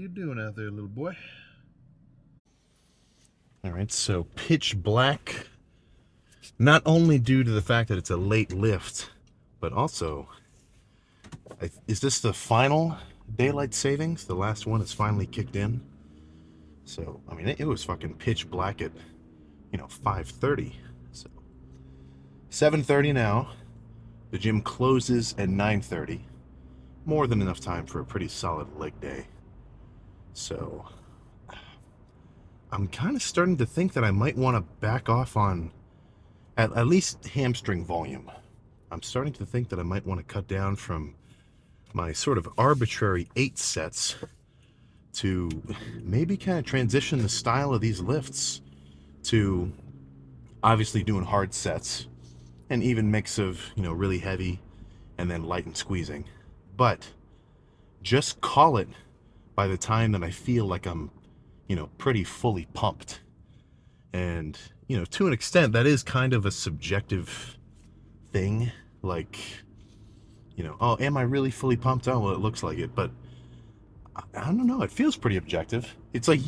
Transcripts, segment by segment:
you doing out there, little boy? All right, so pitch black, not only due to the fact that it's a late lift, but also, is this the final daylight savings? The last one is finally kicked in. So, I mean, it was fucking pitch black at, 5:30. So, 7:30 now. The gym closes at 9:30. More than enough time for a pretty solid leg day. So, I'm kind of starting to think that I might want to back off on at least hamstring volume. I'm starting to think that I might want to cut down from my sort of arbitrary 8 sets to maybe kind of transition the style of these lifts to obviously doing hard sets, an even mix of, really heavy and then light and squeezing. But just call it by the time that I feel like I'm, pretty fully pumped. And, to an extent, that is kind of a subjective thing. Like, oh, am I really fully pumped? Oh, well, it looks like it. But I don't know. It feels pretty objective. It's like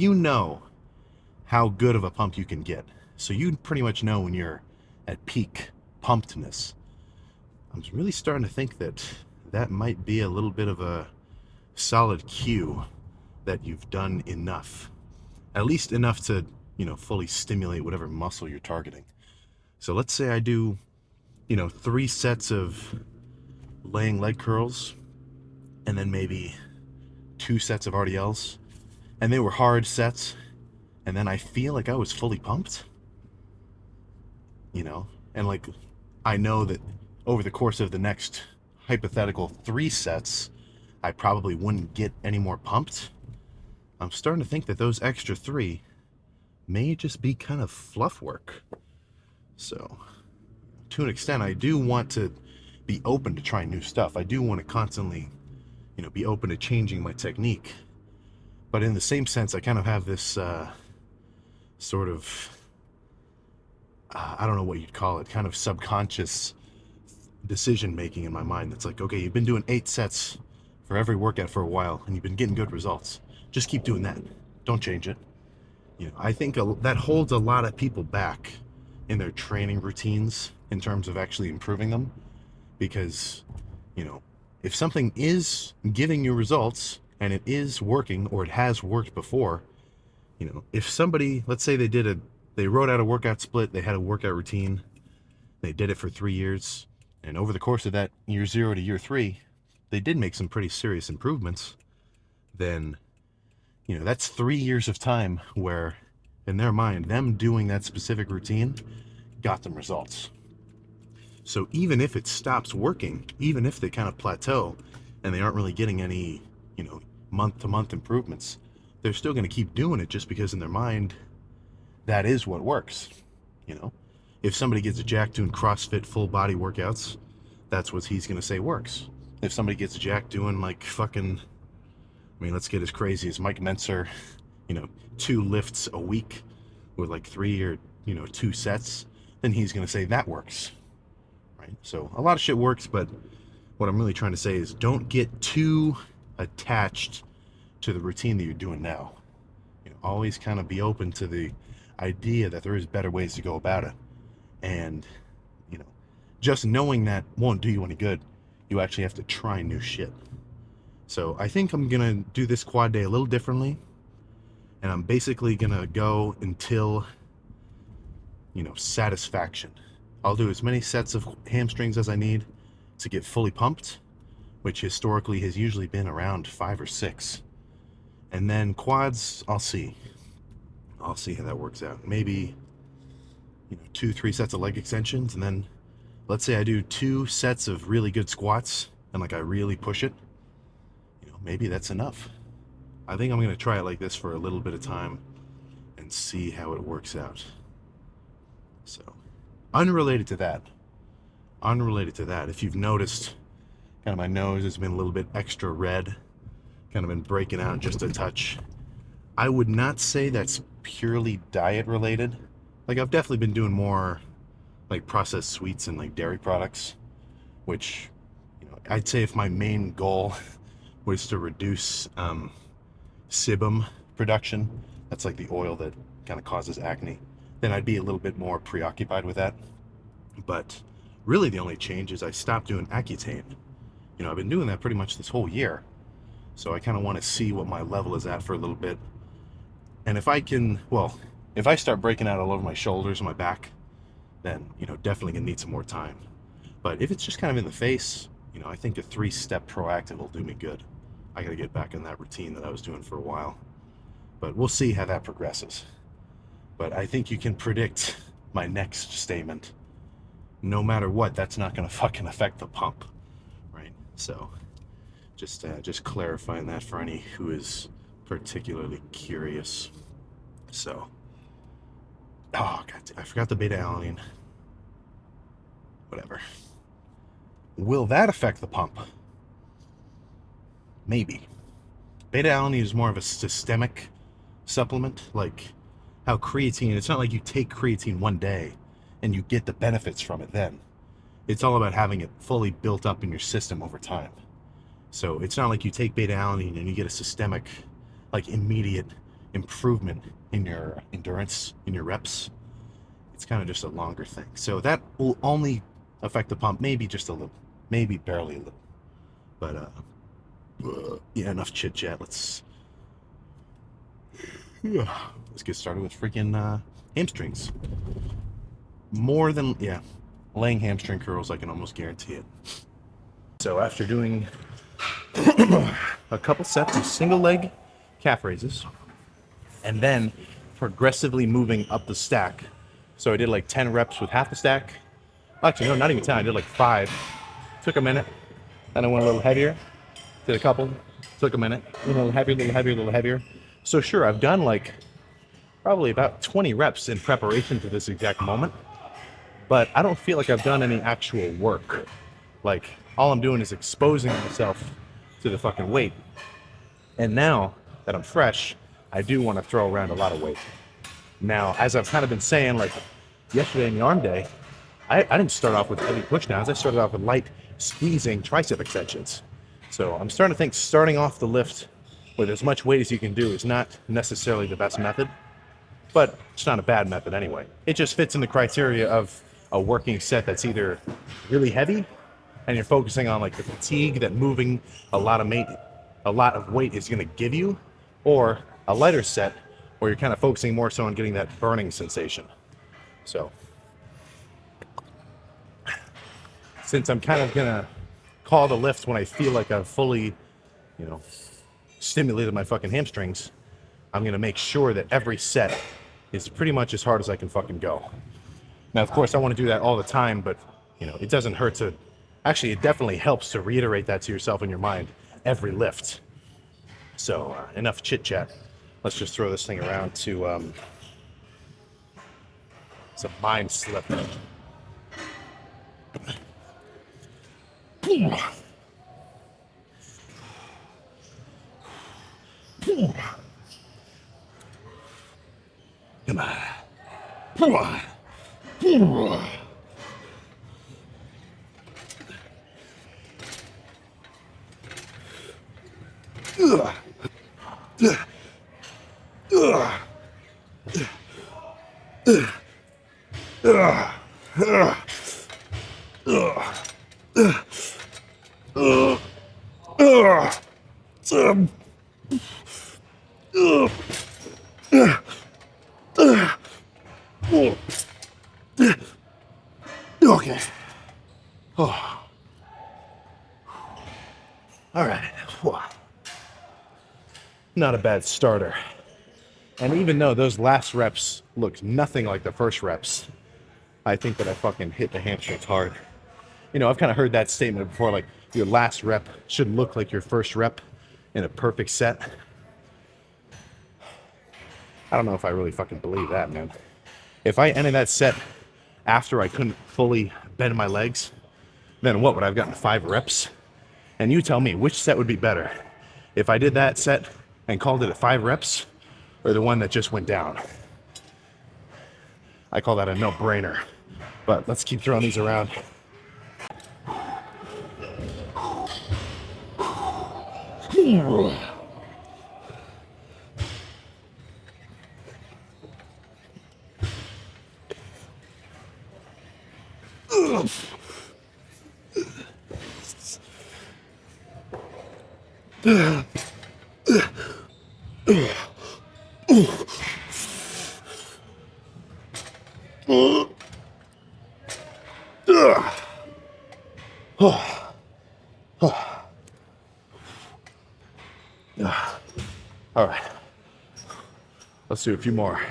how good of a pump you can get. So you pretty much know when you're at peak pumpedness. I'm really starting to think that that might be a little bit of a solid cue that you've done enough. At least enough to, fully stimulate whatever muscle you're targeting. So let's say I do, 3 sets of laying leg curls and then maybe 2 sets of RDLs. And they were hard sets. And then I feel like I was fully pumped. And like I know that over the course of the next hypothetical 3 sets, I probably wouldn't get any more pumped. I'm starting to think that those extra 3 may just be kind of fluff work. So, to an extent, I do want to be open to trying new stuff. I do want to constantly, be open to changing my technique. But in the same sense, I kind of have this sort of, I don't know what you'd call it, kind of subconscious decision making in my mind that's like, okay, you've been doing 8 sets for every workout for a while and you've been getting good results. Just keep doing that. Don't change it. I think that holds a lot of people back in their training routines in terms of actually improving them. Because, if something is giving you results and it is working or it has worked before, if somebody, let's say they wrote out a workout split, they had a workout routine, they did it for 3 years, and over the course of that year 0 to year 3, they did make some pretty serious improvements, then, that's 3 years of time where, in their mind, them doing that specific routine got them results. So even if it stops working, even if they kind of plateau and they aren't really getting any, month to month improvements, they're still going to keep doing it just because in their mind, that is what works. If somebody gets jacked doing CrossFit full body workouts, that's what he's going to say works. If somebody gets jacked doing like fucking, let's get as crazy as Mike Mentzer, 2 lifts a week with like 3 or, 2 sets, then he's going to say that works. Right? So a lot of shit works, but what I'm really trying to say is don't get too attached to the routine that you're doing now. Always kind of be open to the idea that there is better ways to go about it. And, just knowing that won't do you any good. You actually have to try new shit. So I think I'm going to do this quad day a little differently. And I'm basically going to go until, satisfaction. I'll do as many sets of hamstrings as I need to get fully pumped, which historically has usually been around 5 or 6. And then quads, I'll see. I'll see how that works out. Maybe, 2, 3 sets of leg extensions, and then let's say I do 2 sets of really good squats and like I really push it. Maybe that's enough. I think I'm going to try it like this for a little bit of time and see how it works out. So, unrelated to that, if you've noticed, kind of my nose has been a little bit extra red, kind of been breaking out just a touch. I would not say that's purely diet related. Like I've definitely been doing more like processed sweets and like dairy products, which, I'd say if my main goal was to reduce, sebum production. That's like the oil that kind of causes acne. Then I'd be a little bit more preoccupied with that. But really the only change is I stopped doing Accutane. You know, I've been doing that pretty much this whole year. So I kind of want to see what my level is at for a little bit. And if I can, well, if I start breaking out all over my shoulders and my back, then, you know, definitely gonna need some more time. But if it's just kind of in the face, you know, I think a 3-step proactive will do me good. I gotta get back in that routine that I was doing for a while. But we'll see how that progresses. But I think you can predict my next statement. No matter what, that's not gonna fucking affect the pump, right? So just clarifying that for any who is particularly curious. So, oh god, I forgot the beta-alanine. Whatever. Will that affect the pump? Maybe. Beta-alanine is more of a systemic supplement, like how creatine, it's not like you take creatine one day and you get the benefits from it then. It's all about having it fully built up in your system over time. So it's not like you take beta-alanine and you get a systemic, like immediate improvement in your endurance, in your reps. It's kind of just a longer thing. So that will only affect the pump, maybe just a little, maybe barely a little. But yeah, enough chit chat. Let's get started with freaking hamstrings. More than, yeah, laying hamstring curls, I can almost guarantee it. So after doing a couple sets of single leg calf raises and then progressively moving up the stack. So I did like 10 reps with half the stack. Actually, no, not even 10. I did like 5. Took a minute. Then I went a little heavier. Did a couple. Took a minute. A little heavier, a little heavier, a little heavier. So sure, I've done like probably about 20 reps in preparation for this exact moment. But I don't feel like I've done any actual work. Like, all I'm doing is exposing myself to the fucking weight. And now that I'm fresh, I do want to throw around a lot of weight. Now, as I've kind of been saying, like yesterday in the arm day, I didn't start off with heavy pushdowns. I started off with light squeezing tricep extensions. So I'm starting to think starting off the lift with as much weight as you can do is not necessarily the best method, but it's not a bad method anyway. It just fits in the criteria of a working set that's either really heavy and you're focusing on like the fatigue that moving a lot of weight is going to give you, or a lighter set where you're kind of focusing more so on getting that burning sensation. So since I'm kind of gonna call the lift when I feel like I've fully, you know, stimulated my fucking hamstrings, I'm gonna make sure that every set is pretty much as hard as I can fucking go. Now, of course, I want to do that all the time, but you know, it doesn't hurt to. Actually, it definitely helps to reiterate that to yourself in your mind every lift. So enough chit chat. Let's just throw this thing around to some mind slip. Come on. Come on. Okay. Oh. All right. Not a bad starter. And even though those last reps looked nothing like the first reps, I think that I fucking hit the hamstrings hard. You know, I've kind of heard that statement before, like your last rep should look like your first rep in a perfect set. I don't know if I really fucking believe that, man. If I ended that set after I couldn't fully bend my legs, then what would I have gotten? 5 reps? And you tell me, which set would be better? If I did that set and called it a 5 reps, or the one that just went down? I call that a no-brainer. But let's keep throwing these around. All right, let's do a few more.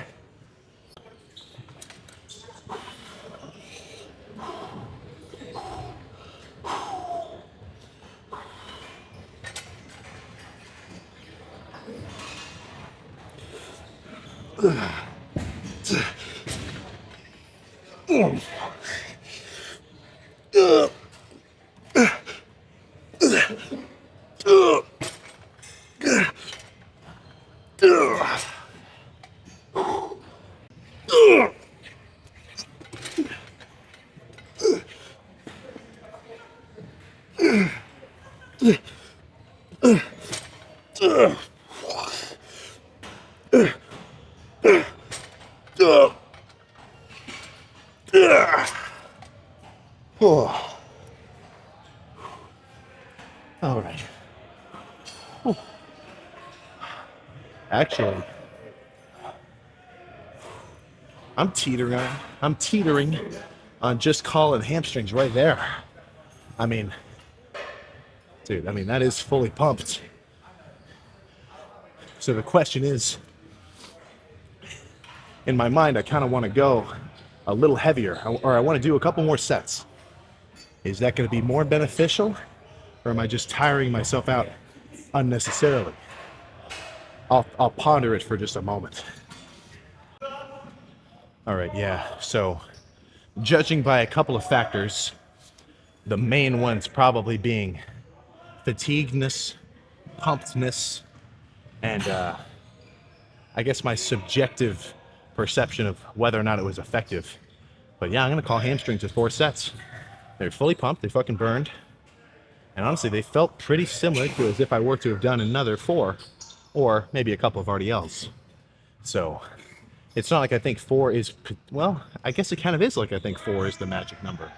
All right. Actually, I'm teetering. I'm teetering on just calling hamstrings right there. I mean, dude, that is fully pumped. So the question is, in my mind, I kind of want to go a little heavier, or I want to do a couple more sets. Is that going to be more beneficial, or am I just tiring myself out unnecessarily? I'll ponder it for just a moment. All right, yeah. So, judging by a couple of factors, the main ones probably being fatigueness, pumpedness, and I guess my subjective perception of whether or not it was effective. But yeah, I'm gonna call hamstrings with 4 sets. They're fully pumped, they fucking burned. And honestly, they felt pretty similar to as if I were to have done another 4, or maybe a couple of RDLs. So, it's not like I think 4 is, well, I guess it kind of is like I think 4 is the magic number.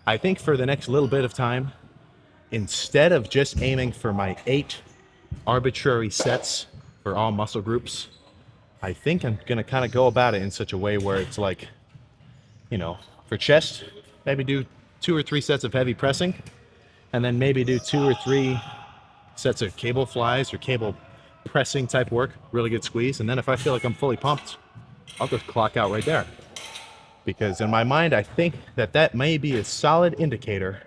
I think for the next little bit of time, instead of just aiming for my 8 arbitrary sets for all muscle groups, I think I'm gonna kind of go about it in such a way where it's like, for chest, maybe do 2 or 3 sets of heavy pressing, and then maybe do 2 or 3 sets of cable flies or cable pressing type work, really good squeeze, and then if I feel like I'm fully pumped, I'll just clock out right there. Because in my mind, I think that may be a solid indicator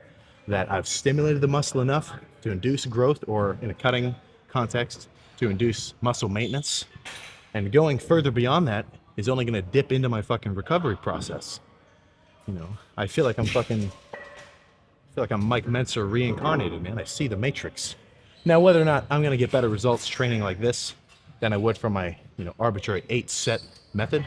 that I've stimulated the muscle enough to induce growth, or in a cutting context, to induce muscle maintenance. And going further beyond that is only going to dip into my fucking recovery process. I feel like I'm Mike Mentzer reincarnated, man. I see the matrix. Now, whether or not I'm going to get better results training like this than I would from my, arbitrary 8-set method,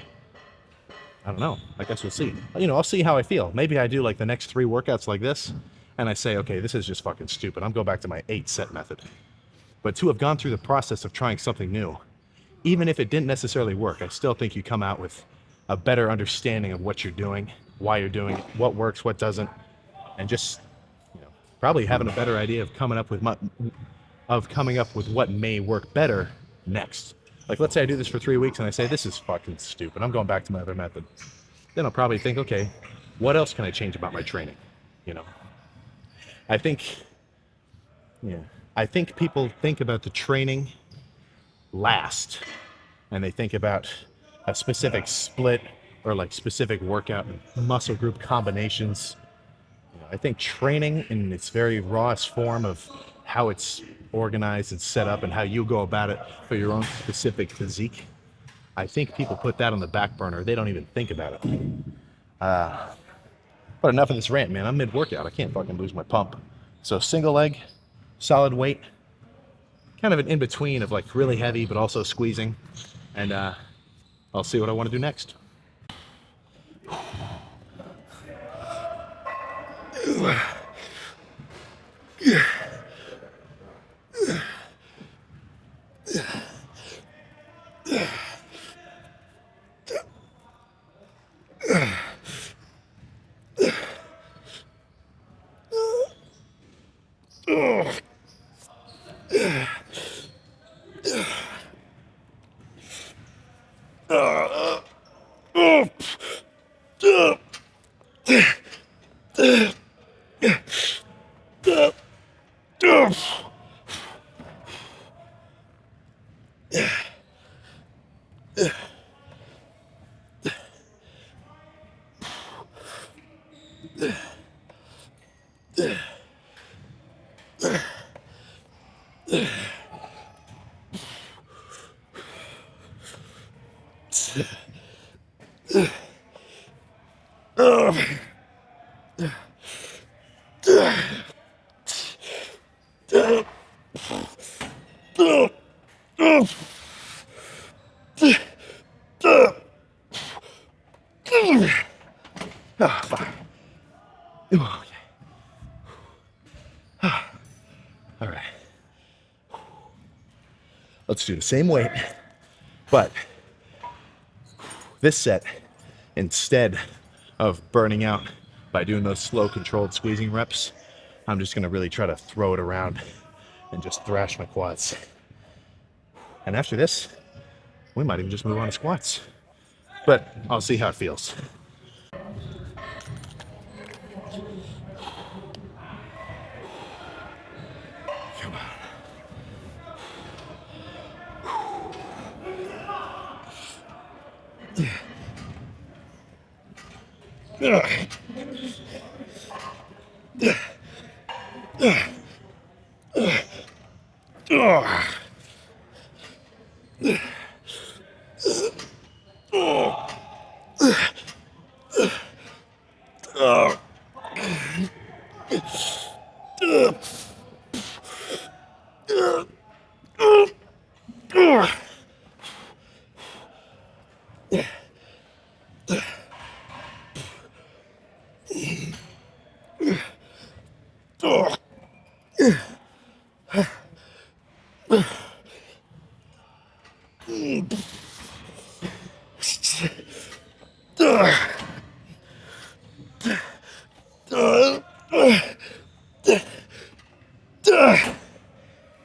I don't know. I guess we'll see. I'll see how I feel. Maybe I do like the next 3 workouts like this, and I say, okay, this is just fucking stupid. I'm going back to my 8-set method. But to have gone through the process of trying something new, even if it didn't necessarily work, I still think you come out with a better understanding of what you're doing, why you're doing it, what works, what doesn't, and just probably having a better idea of coming up with what may work better next. Like, let's say I do this for 3 weeks and I say, this is fucking stupid, I'm going back to my other method. Then I'll probably think, okay, what else can I change about my training? I think people think about the training last, and they think about a specific split or like specific workout and muscle group combinations. I think training in its very rawest form of how it's organized and set up and how you go about it for your own specific physique, I think people put that on the back burner. They don't even think about it. But enough of this rant, man. I'm mid-workout. I can't fucking lose my pump. So single leg, solid weight, kind of an in-between of like really heavy but also squeezing. And I'll see what I want to do next. Uh, uh, uh, Oh, fuck. Oh, okay. All right. Let's do the same weight, but this set, instead of burning out by doing those slow controlled squeezing reps, I'm just gonna really try to throw it around and just thrash my quads. And after this, we might even just move on to squats. But I'll see how it feels. Come on.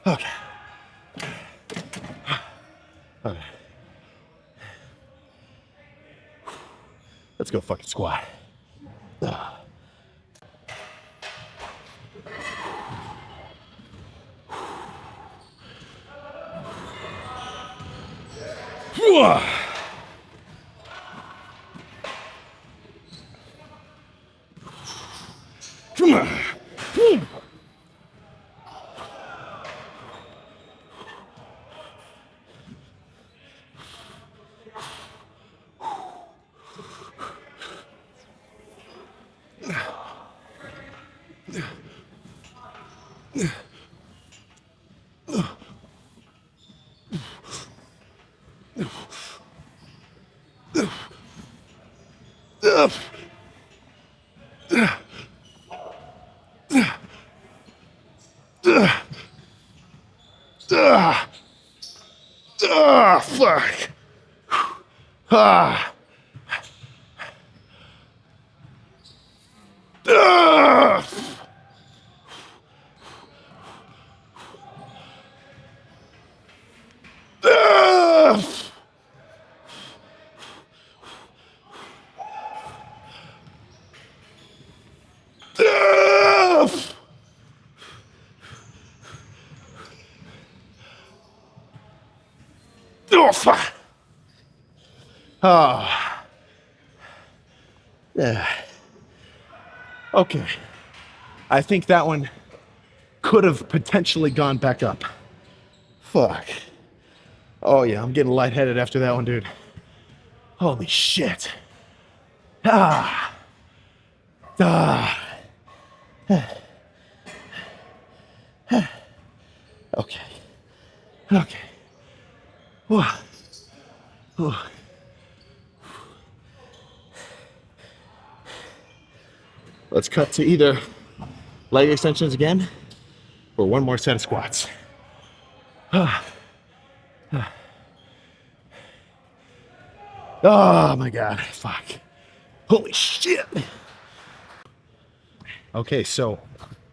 Okay. Okay. Let's go fucking squat. Come on. Fuck. Ah. Ah. Ah. Ah. Oh, fuck. Ah. Yeah. Okay. I think that one could have potentially gone back up. Fuck. Oh yeah, I'm getting lightheaded after that one, dude. Holy shit. Ah. Ah. Okay. Okay. Whew. Whew. Let's cut to either leg extensions again or one more set of squats. Oh my god, fuck. Holy shit. Okay, so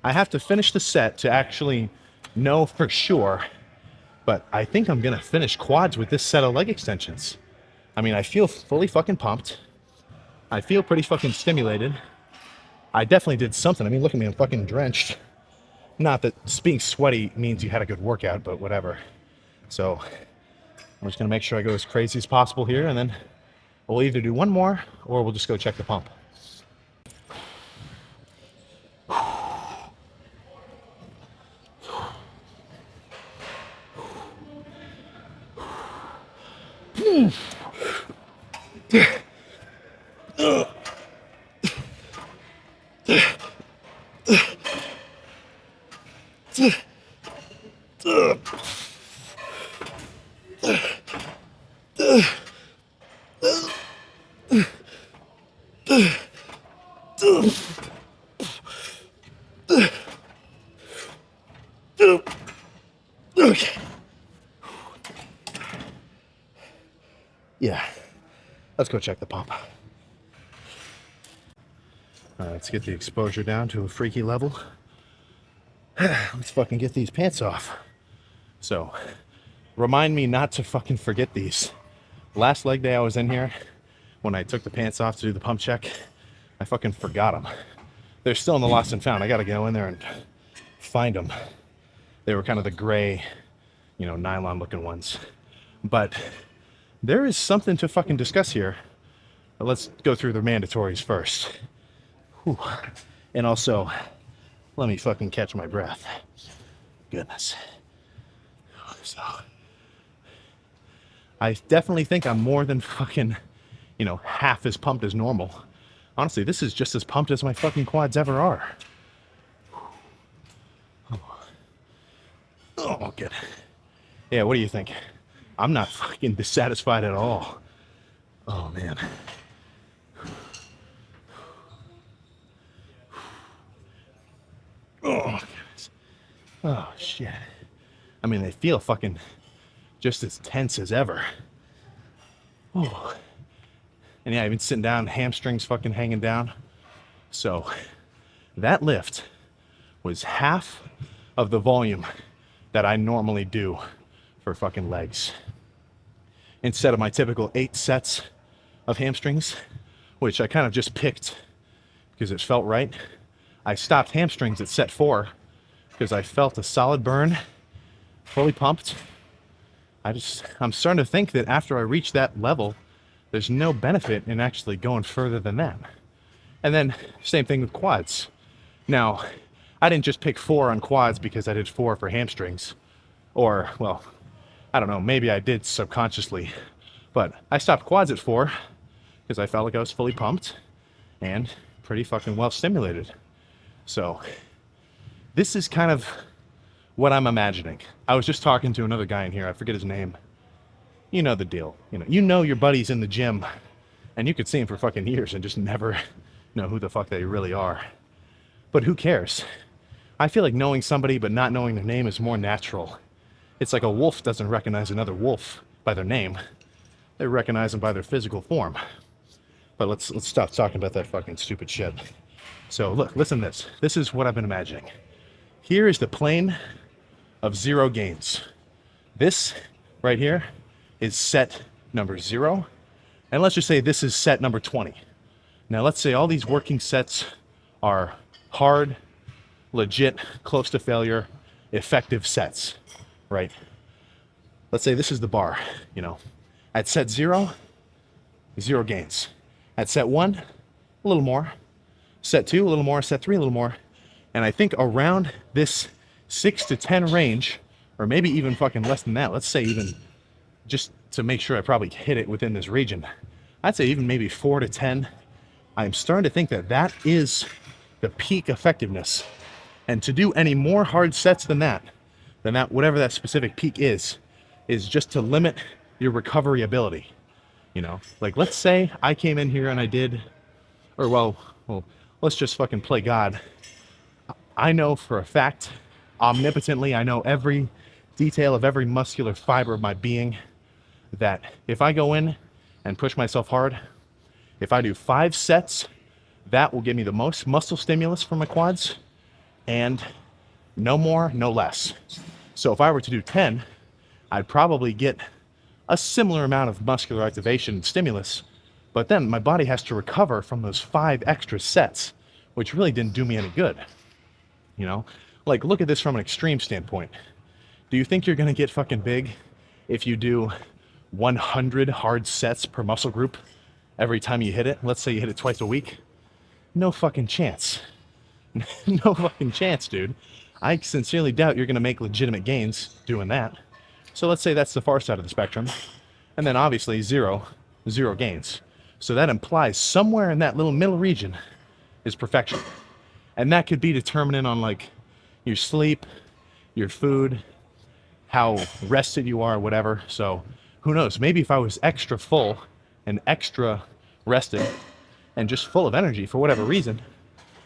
I have to finish the set to actually know for sure, but I think I'm gonna finish quads with this set of leg extensions. I mean, I feel fully fucking pumped. I feel pretty fucking stimulated. I definitely did something. I mean, look at me, I'm fucking drenched. Not that being sweaty means you had a good workout, but whatever. So I'm just gonna make sure I go as crazy as possible here, and then we'll either do one more or we'll just go check the pump. Okay. Yeah. Let's go check the pump. Let's get the exposure down to a freaky level. Let's fucking get these pants off. So, remind me not to fucking forget these. Last leg day I was in here, when I took the pants off to do the pump check, I fucking forgot them. They're still in the lost and found. I gotta go in there and find them. They were kind of the gray, nylon looking ones. But there is something to fucking discuss here. But let's go through the mandatories first. Whew. And also, let me fucking catch my breath. Goodness. So, I definitely think I'm more than fucking, half as pumped as normal. Honestly, this is just as pumped as my fucking quads ever are. Oh, good. Yeah, what do you think? I'm not fucking dissatisfied at all. Oh, man. Oh, goodness. Oh, shit. I mean, they feel fucking just as tense as ever. Oh. And yeah, I've been sitting down, hamstrings fucking hanging down. So that lift was half of the volume that I normally do for fucking legs. Instead of my typical 8 sets of hamstrings, which I kind of just picked because it felt right, I stopped hamstrings at set 4 because I felt a solid burn, fully pumped. I'm starting to think that after I reach that level, there's no benefit in actually going further than that. And then same thing with quads. Now, I didn't just pick 4 on quads because I did 4 for hamstrings. Or, well, I don't know, maybe I did subconsciously. But I stopped quads at 4 because I felt like I was fully pumped and pretty fucking well stimulated. So this is kind of what I'm imagining. I was just talking to another guy in here, I forget his name. You know the deal. You know your buddies in the gym, and you could see them for fucking years and just never know who the fuck they really are. But who cares? I feel like knowing somebody but not knowing their name is more natural. It's like a wolf doesn't recognize another wolf by their name. They recognize them by their physical form. But let's stop talking about that fucking stupid shit. So look, listen to this. This is what I've been imagining. Here is the plane of 0 gains. This right here is set number 0. And let's just say this is set number 20. Now let's say all these working sets are hard, legit, close to failure, effective sets, right? Let's say this is the bar, At set 0, 0 gains. At set 1, a little more. Set 2, a little more. Set 3, a little more. And I think around this 6 to 10 range, or maybe even fucking less than that, let's say even just to make sure I probably hit it within this region, I'd say even maybe 4 to 10. I'm starting to think that that is the peak effectiveness. And to do any more hard sets than that, whatever that specific peak is just to limit your recovery ability. Like let's say I came in here and I did, or well, let's just fucking play God. I know for a fact, omnipotently, I know every detail of every muscular fiber of my being, that if I go in and push myself hard, if I do 5 sets, that will give me the most muscle stimulus for my quads, and no more, no less. So if I were to do 10, I'd probably get a similar amount of muscular activation and stimulus, but then my body has to recover from those 5 extra sets, which really didn't do me any good. You know, like look at this from an extreme standpoint. Do you think you're gonna get fucking big if you do 100 hard sets per muscle group every time you hit it? Let's say you hit it twice a week. No fucking chance. No fucking chance, dude. I sincerely doubt you're gonna make legitimate gains doing that. So let's say that's the far side of the spectrum. And then obviously zero gains. So that implies somewhere in that little middle region is perfection. And that could be determinant on like your sleep, your food, how rested you are, whatever. So who knows? Maybe if I was extra full and extra rested and just full of energy for whatever reason,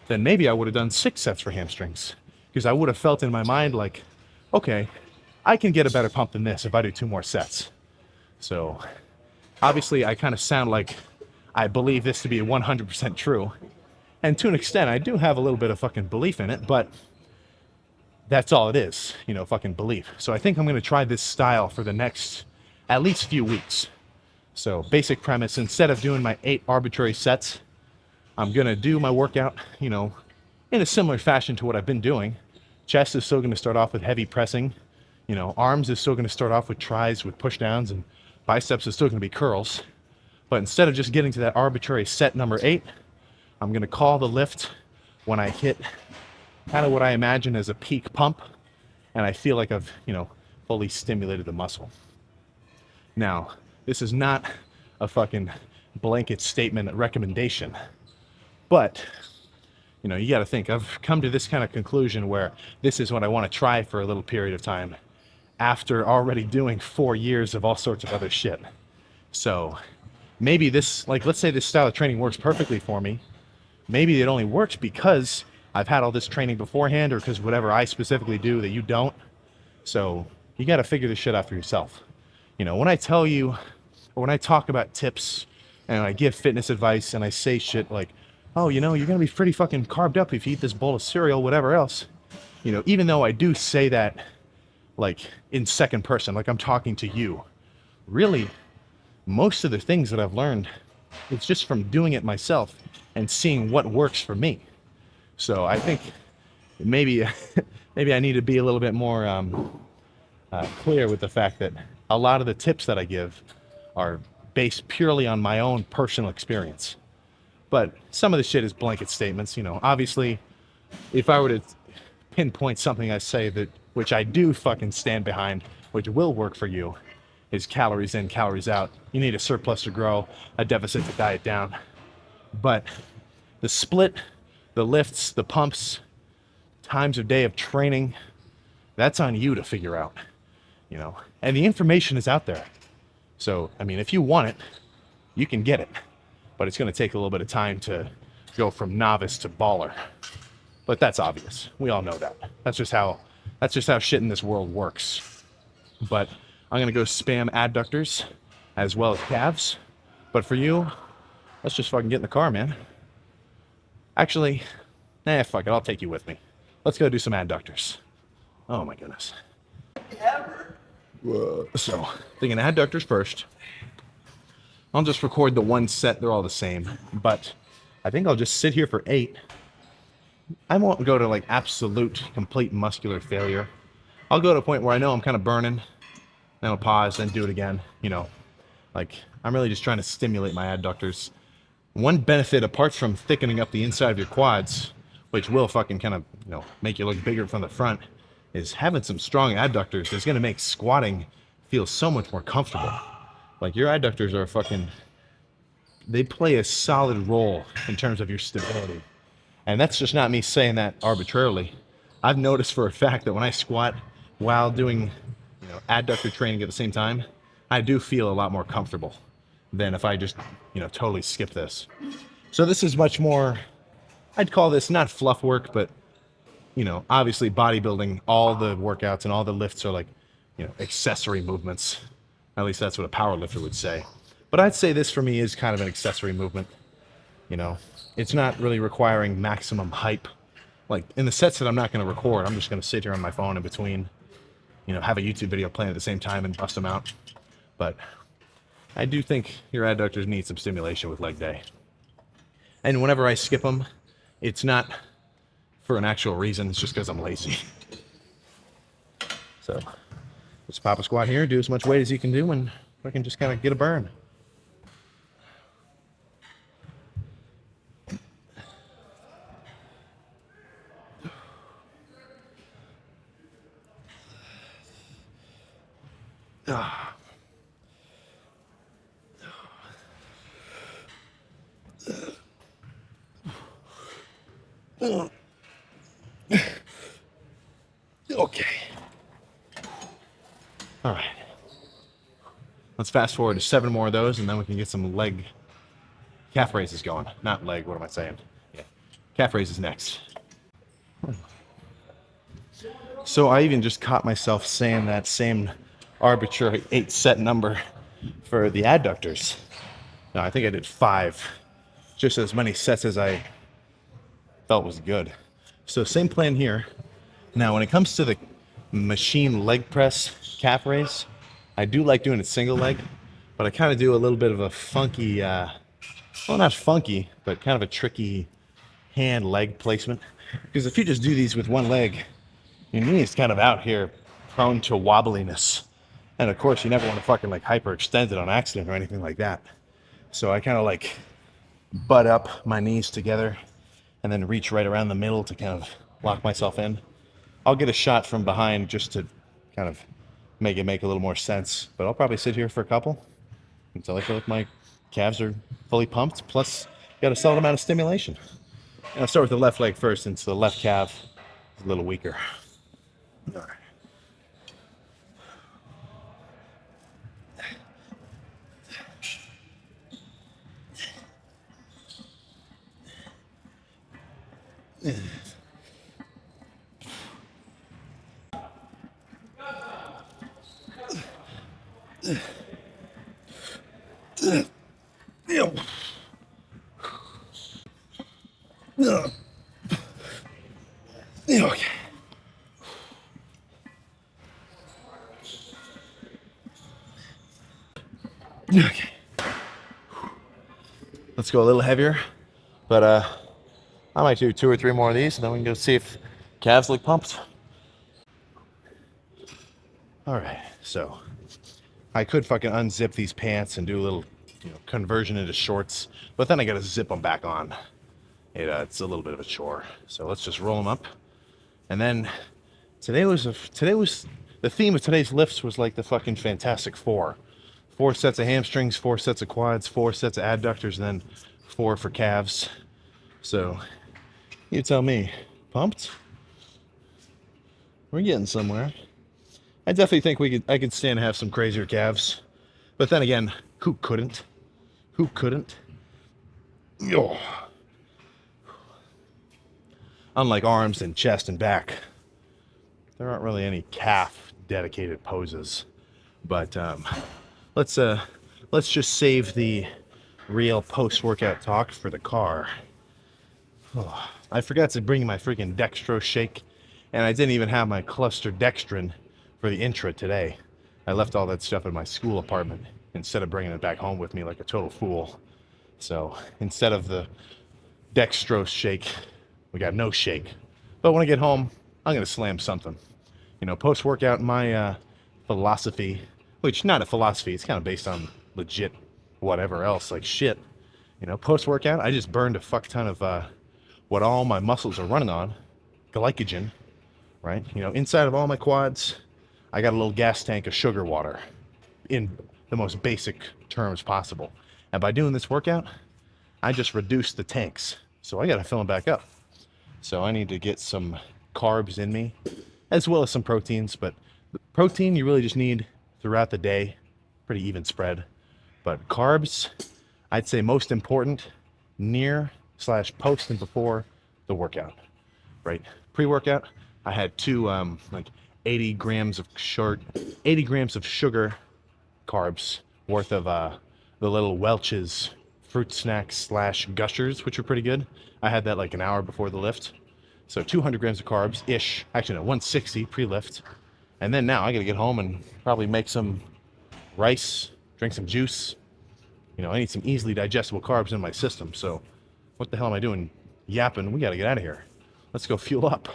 then maybe I would have done 6 sets for hamstrings, because I would have felt in my mind like, okay, I can get a better pump than this if I do 2 more sets. So obviously I kind of sound like I believe this to be 100% true. And to an extent, I do have a little bit of fucking belief in it, but that's all it is, you know, fucking belief. So I think I'm going to try this style for the next at least few weeks. So basic premise, instead of doing my 8 arbitrary sets, I'm going to do my workout, you know, in a similar fashion to what I've been doing. Chest is still going to start off with heavy pressing. You know, arms is still going to start off with tries, with push downs, and biceps is still going to be curls. But instead of just getting to that arbitrary set number 8, I'm going to call the lift when I hit kind of what I imagine as a peak pump, and I feel like I've, you know, fully stimulated the muscle. Now, this is not a fucking blanket statement recommendation, but, you know, you got to think, I've come to this kind of conclusion where this is what I want to try for a little period of time after already doing 4 years of all sorts of other shit. So maybe this, like, let's say this style of training works perfectly for me. Maybe it only works because I've had all this training beforehand, or because whatever I specifically do that you don't. So you got to figure this shit out for yourself. You know, when I tell you, or when I talk about tips and I give fitness advice and I say shit like, oh, you know, you're going to be pretty fucking carved up if you eat this bowl of cereal, whatever else. You know, even though I do say that like in second person, like I'm talking to you, really, most of the things that I've learned, it's just from doing it myself and seeing what works for me. So I think maybe maybe I need to be a little bit more clear with the fact that a lot of the tips that I give are based purely on my own personal experience. But some of the shit is blanket statements, you know. Obviously, if I were to pinpoint something I say that, which I do fucking stand behind, which will work for you, is calories in, calories out. You need a surplus to grow, a deficit to diet down. But the split, the lifts, the pumps, times of day of training, that's on you to figure out, you know. And the information is out there. So, I mean, if you want it, you can get it. But it's going to take a little bit of time to go from novice to baller. But that's obvious. We all know that. That's just how shit in this world works. But I'm going to go spam adductors as well as calves. But for you, let's just fucking get in the car, man. Actually, fuck it. I'll take you with me. Let's go do some adductors. Oh my goodness. So, thinking adductors first. I'll just record the 1 set. They're all the same. But I think I'll just sit here for 8. I won't go to like absolute, complete muscular failure. I'll go to a point where I know I'm kind of burning. Then I'll pause, then do it again. You know, like I'm really just trying to stimulate my adductors. One benefit, apart from thickening up the inside of your quads, which will fucking kind of, you know, make you look bigger from the front, is having some strong adductors is going to make squatting feel so much more comfortable. Like your adductors are fucking, they play a solid role in terms of your stability. And that's just not me saying that arbitrarily. I've noticed for a fact that when I squat while doing, you know, adductor training at the same time, I do feel a lot more comfortable than if I just, you know, totally skip this. So this is much more, I'd call this not fluff work, but, you know, obviously bodybuilding, all the workouts and all the lifts are like, you know, accessory movements. At least that's what a power lifter would say. But I'd say this for me is kind of an accessory movement. You know, it's not really requiring maximum hype. Like in the sets that I'm not going to record, I'm just going to sit here on my phone in between, you know, have a YouTube video playing at the same time and bust them out. But I do think your adductors need some stimulation with leg day. And whenever I skip them, it's not for an actual reason. It's just because I'm lazy. So just pop a squat here, do as much weight as you can do, and I can just kind of get a burn. Okay. All right. Let's fast forward to 7 more of those, and then we can get some leg calf raises going. Not leg, what am I saying? Yeah. Calf raises next. So I even just caught myself saying that same arbitrary 8-set number for the adductors. No, I think I did 5. Just as many sets as I felt was good. So same plan here. Now when it comes to the machine leg press calf raise, I do like doing it single leg, but I kind of do a little bit of a funky, well, not funky, but kind of a tricky hand leg placement. Because if you just do these with one leg, your knee is kind of out here prone to wobbliness. And of course, you never want to fucking like hyperextend it on accident or anything like that. So I kind of like butt up my knees together and then reach right around the middle to kind of lock myself in. I'll get a shot from behind just to kind of make it make a little more sense. But I'll probably sit here for a couple until I feel like my calves are fully pumped. Plus, got a solid amount of stimulation. And I'll start with the left leg first, since the left calf is a little weaker. All right. Okay. Okay. Let's go a little heavier, but I might do 2 or 3 more of these, and then we can go see if calves look pumped. All right, so I could fucking unzip these pants and do a little, conversion into shorts, but then I gotta zip them back on. It's a little bit of a chore. So let's just roll them up, and then today was the theme of today's lifts was like the fucking Fantastic Four. 4 sets of hamstrings, 4 sets of quads, 4 sets of adductors, and then 4 for calves. So you tell me, pumped? We're getting somewhere. I definitely think I could stand to have some crazier calves. But then again, who couldn't? Who couldn't? Oh. Unlike arms and chest and back, there aren't really any calf dedicated poses. But let's just save the real post-workout talk for the car. Oh, I forgot to bring my freaking dextrose shake, and I didn't even have my cluster dextrin for the intra today. I left all that stuff in my school apartment instead of bringing it back home with me like a total fool. So instead of the dextrose shake, we got no shake. But when I get home, I'm gonna slam something. Post-workout, my philosophy, which not a philosophy, it's kind of based on legit whatever else, like shit. Post-workout, I just burned a fuck ton of what all my muscles are running on, glycogen, right? Inside of all my quads, I got a little gas tank of sugar water in the most basic terms possible. And by doing this workout, I just reduced the tanks. So I got to fill them back up. So I need to get some carbs in me, as well as some proteins. But protein you really just need throughout the day, pretty even spread. But carbs, I'd say most important near/post and before the workout, right? Pre-workout, I had 2 like 80 grams of sugar carbs worth of the little Welch's fruit snacks / gushers, which are pretty good. I had that like an hour before the lift. So 200 grams of carbs ish. Actually, no, 160 pre-lift. And then now I gotta get home and probably make some rice, drink some juice. You know, I need some easily digestible carbs in my system. So what the hell am I doing yapping? We got to get out of here. Let's go fuel up.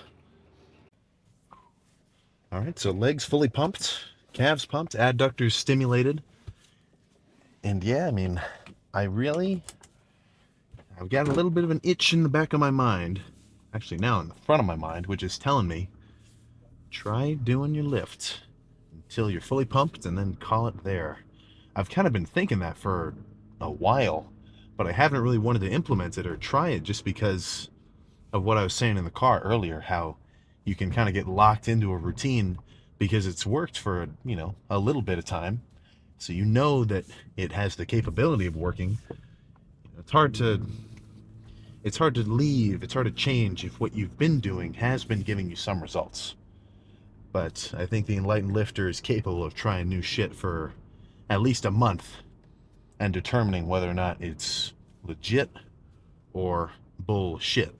All right, so legs fully pumped, calves pumped, adductors stimulated. And yeah, I mean, I've got a little bit of an itch in the back of my mind. Actually, now in the front of my mind, which is telling me, try doing your lift until you're fully pumped and then call it there. I've kind of been thinking that for a while, but I haven't really wanted to implement it or try it just because of what I was saying in the car earlier, how you can kind of get locked into a routine because it's worked for, a little bit of time. So you know that it has the capability of working. It's hard to leave, it's hard to change if what you've been doing has been giving you some results. But I think the enlightened lifter is capable of trying new shit for at least a month and determining whether or not it's legit or bullshit.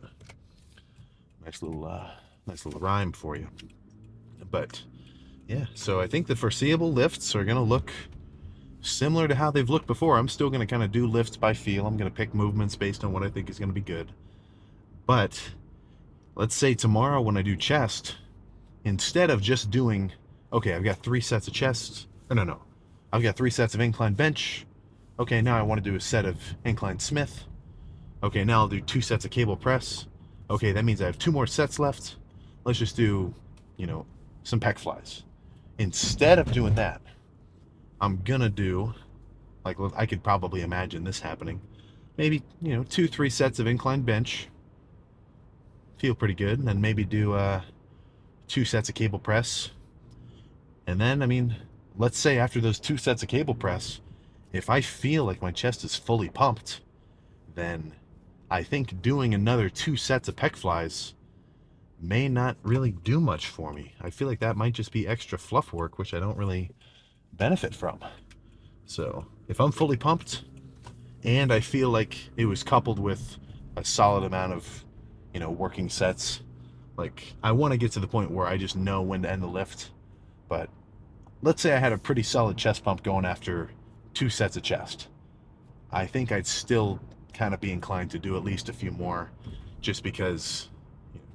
Nice little rhyme for you. But yeah, so I think the foreseeable lifts are going to look similar to how they've looked before. I'm still going to kind of do lifts by feel. I'm going to pick movements based on what I think is going to be good. But let's say tomorrow when I do chest, instead of just doing, okay, I've got 3 sets of chest. No. I've got 3 sets of incline bench. Okay, now I want to do a set of incline Smith. Okay, now I'll do 2 sets of cable press. Okay, that means I have 2 more sets left. Let's just do, some pec flies. Instead of doing that, I'm gonna do, like, I could probably imagine this happening. Maybe, 2, 3 sets of incline bench. Feel pretty good. And then maybe do 2 sets of cable press. And then, I mean, let's say after those 2 sets of cable press, if I feel like my chest is fully pumped, then I think doing another 2 sets of pec flies may not really do much for me. I feel like that might just be extra fluff work, which I don't really benefit from. So if I'm fully pumped and I feel like it was coupled with a solid amount of, working sets, like I want to get to the point where I just know when to end the lift. But let's say I had a pretty solid chest pump going after 2 sets of chest. I think I'd still kind of be inclined to do at least a few more just because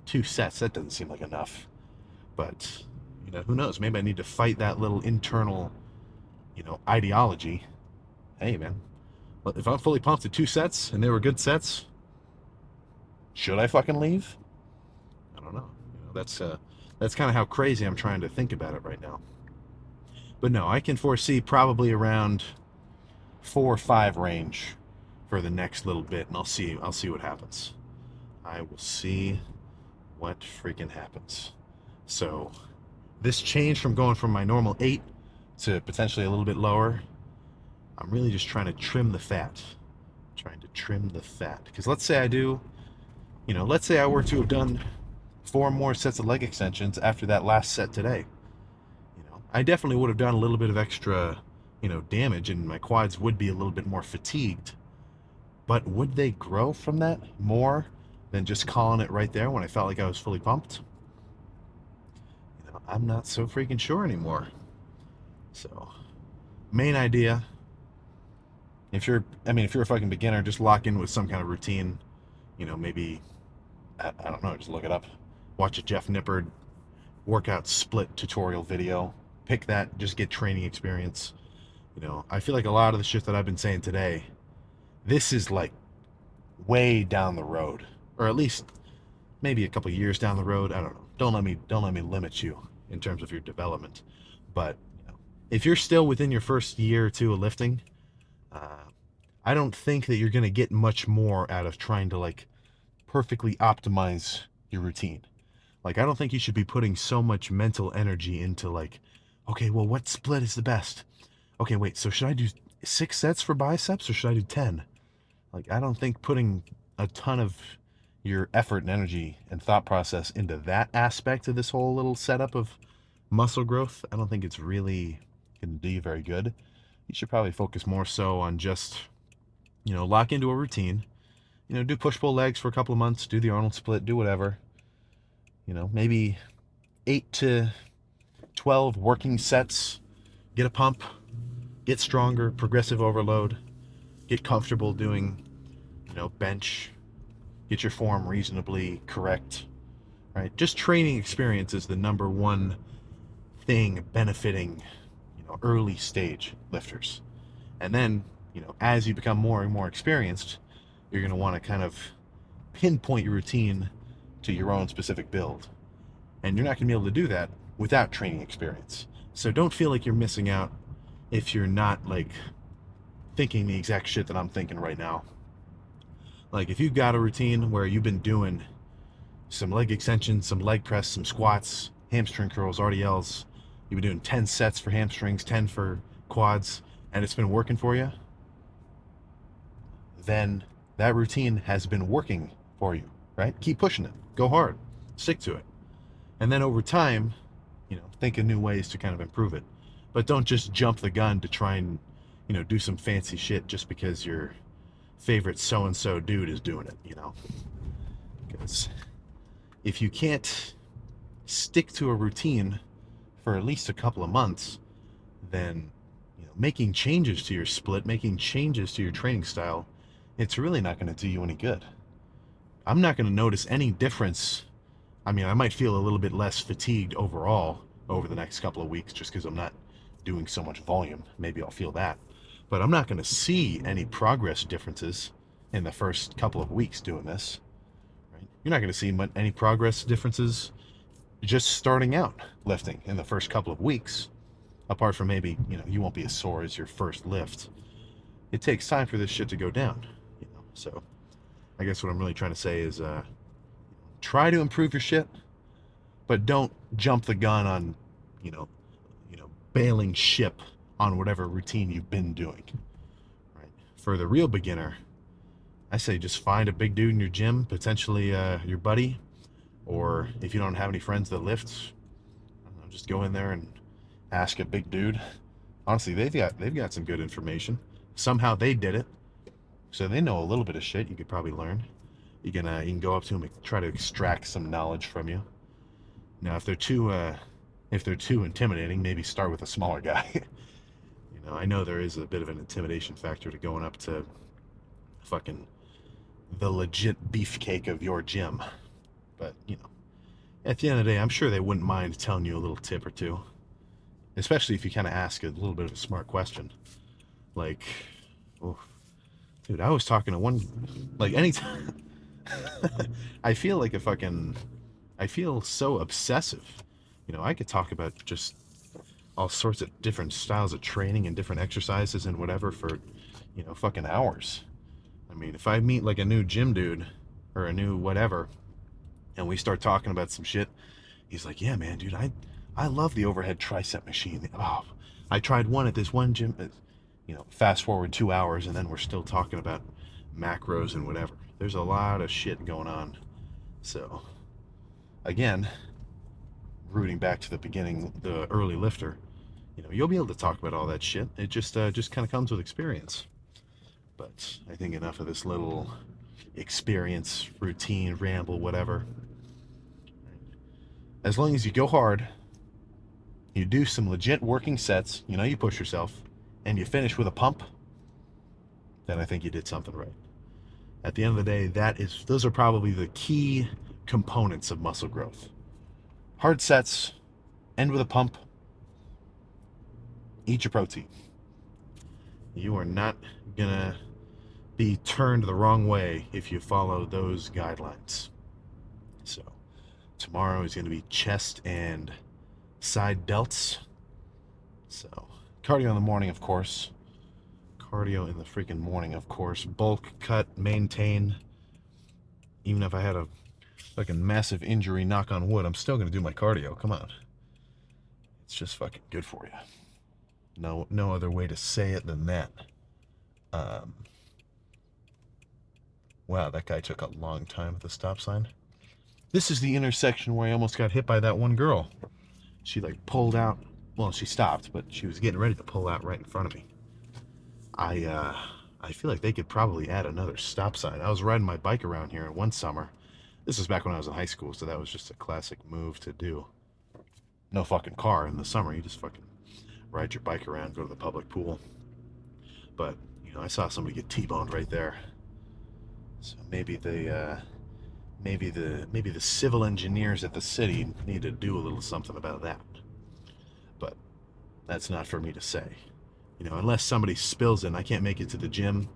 2 sets, that doesn't seem like enough. But, who knows? Maybe I need to fight that little internal, ideology. Hey, man, if I'm fully pumped at 2 sets and they were good sets, should I fucking leave? I don't know. That's kind of how crazy I'm trying to think about it right now. But no, I can foresee probably around 4 or 5 range for the next little bit, and I'll see what happens. I will see what freaking happens. So this change from going from my normal 8 to potentially a little bit lower, I'm really just trying to trim the fat. Because let's say I do, let's say I were to have done 4 more sets of leg extensions after that last set today. I definitely would have done a little bit of extra, damage, and my quads would be a little bit more fatigued. But would they grow from that more than just calling it right there when I felt like I was fully pumped? I'm not so freaking sure anymore. So, main idea, if you're a fucking beginner, just lock in with some kind of routine. Maybe, I don't know, just look it up. Watch a Jeff Nippard workout split tutorial video. Pick that, just get training experience. I feel like a lot of the shit that I've been saying today, this is like way down the road, or at least maybe a couple years down the road. I don't know. Don't let me limit you in terms of your development. But if you're still within your first year or 2 of lifting, I don't think that you're gonna get much more out of trying to like perfectly optimize your routine. Like, I don't think you should be putting so much mental energy into like, okay, well, what split is the best? Okay, wait, so should I do 6 sets for biceps or should I do 10? Like, I don't think putting a ton of your effort and energy and thought process into that aspect of this whole little setup of muscle growth, I don't think it's really going to do you very good. You should probably focus more so on just, lock into a routine. Do push-pull legs for a couple of months, do the Arnold split, do whatever. Maybe 8 to 12 working sets, get a pump, get stronger, progressive overload, get comfortable doing, bench, get your form reasonably correct, right? Just training experience is the number one thing benefiting, early stage lifters. And then, as you become more and more experienced, you're going to want to kind of pinpoint your routine to your own specific build. And you're not going to be able to do that without training experience. So don't feel like you're missing out if you're not like thinking the exact shit that I'm thinking right now. Like if you've got a routine where you've been doing some leg extensions, some leg press, some squats, hamstring curls, RDLs, you've been doing 10 sets for hamstrings, 10 for quads, and it's been working for you, then that routine has been working for you, right? Keep pushing it. Go hard. Stick to it. And then over time, think of new ways to kind of improve it. But don't just jump the gun to try and, do some fancy shit just because your favorite so-and-so dude is doing it, Because if you can't stick to a routine for at least a couple of months, then, making changes to your split, making changes to your training style, it's really not going to do you any good. I'm not going to notice any difference. I mean, I might feel a little bit less fatigued overall over the next couple of weeks just because I'm not doing so much volume. Maybe I'll feel that. But I'm not going to see any progress differences in the first couple of weeks doing this. Right? You're not going to see any progress differences just starting out lifting in the first couple of weeks. Apart from maybe, you won't be as sore as your first lift. It takes time for this shit to go down. So I guess what I'm really trying to say is try to improve your shit, but don't jump the gun on, you know, bailing ship on whatever routine you've been doing. Right? For the real beginner, I say just find a big dude in your gym, potentially your buddy, or if you don't have any friends that lift, I don't know, just go in there and ask a big dude. Honestly, they've got some good information. Somehow they did it, so they know a little bit of shit you could probably learn. You can go up to them and try to extract some knowledge from you. Now, if they're too intimidating, maybe start with a smaller guy. I know there is a bit of an intimidation factor to going up to fucking the legit beefcake of your gym. But, at the end of the day, I'm sure they wouldn't mind telling you a little tip or two. Especially if you kind of ask a little bit of a smart question. Like, oh, dude, I was talking to one, like, anytime. I feel like I feel so obsessive. I could talk about just all sorts of different styles of training and different exercises and whatever for, fucking hours. I mean, if I meet like a new gym dude or a new whatever, and we start talking about some shit, he's like, yeah, man, dude, I love the overhead tricep machine. Oh, I tried one at this one gym. Fast forward 2 hours, and then we're still talking about macros and whatever. There's a lot of shit going on. So, again, rooting back to the beginning, the early lifter, you'll be able to talk about all that shit. It just kind of comes with experience. But I think enough of this little experience, routine, ramble, whatever. As long as you go hard, you do some legit working sets, you push yourself, and you finish with a pump, then I think you did something right. At the end of the day, those are probably the key components of muscle growth. Hard sets, end with a pump, eat your protein. You are not gonna be turned the wrong way if you follow those guidelines. So tomorrow is going to be chest and side delts. So cardio in the morning, of course. Cardio in the freaking morning, of course. Bulk, cut, maintain. Even if I had a fucking massive injury, knock on wood, I'm still going to do my cardio. Come on. It's just fucking good for you. No other way to say it than that. Wow, that guy took a long time at the stop sign. This is the intersection where I almost got hit by that one girl. She like pulled out. Well, she stopped, but she was getting ready to pull out right in front of me. I feel like they could probably add another stop sign. I was riding my bike around here one summer. This was back when I was in high school, so that was just a classic move to do. No fucking car in the summer. You just fucking ride your bike around, go to the public pool. But, you know, I saw somebody get T-boned right there. So maybe the civil engineers at the city need to do a little something about that. But that's not for me to say. You know, unless somebody spills it and I can't make it to the gym,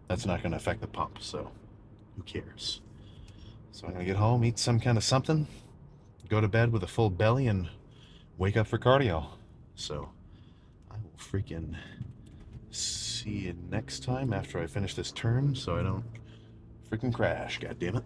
that's not going to affect the pump. So who cares? So I'm going to get home, eat some kind of something, go to bed with a full belly, and wake up for cardio. So I will freaking see you next time after I finish this turn so I don't freaking crash. God damn it.